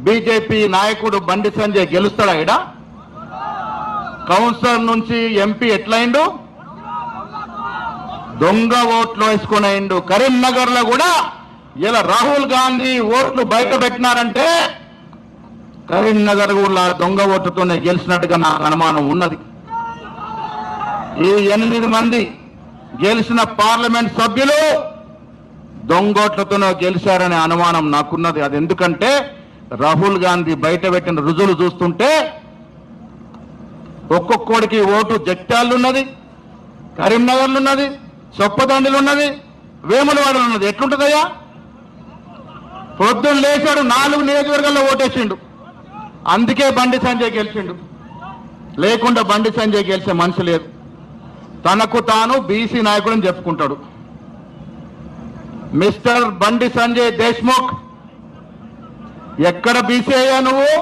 BJP నాయకుడు బండి సంజయ్ గెలుస్తాడా? ఇడ councillor నుంచి ఎంపీ ఎట్లయిండు? దొంగ ఓట్లు వేసుకుని అయిండు. కరీంనగర్ లో కూడా ఇలా రాహుల్ గాంధీ ఓట్లు బయట పెట్టినారంటే కరీంనగర్ కూడా దొంగ ఓట్లతోనే గెలిచినట్టుగా నాకు అనుమానం ఉన్నది. ఈ 8 మంది గెలిచిన పార్లమెంట్ సభ్యులు దొంగోట్లతోనే గెలిచారనే అనుమానం నాకున్నది. అది ఎందుకంటే రాహుల్ గాంధీ బయట పెట్టిన రుజువులు చూస్తుంటే ఒక్కొక్కడికి ఓటు జగిత్యాలలో ఉన్నది, కరీంనగర్లో ఉన్నది, చొప్పదండిలో ఉన్నది, వేములవాడలో ఉన్నది. ఎట్లుంటుందయ్యా? పొద్దున్న లేచాడు 4 నియోజకవర్గాల్లో ఓటేసిండు. అందుకే బండి సంజయ్ గెలిచిండు. లేకుండా బండి సంజయ్ గెలిచే మనిషి లేదు. తనకు తాను బీసీ నాయకుడని చెప్పుకుంటాడు. మిస్టర్ బండి సంజయ్ దేశ్ముఖ్, ఎక్కడ బీసీ అయ్యా నువ్వు?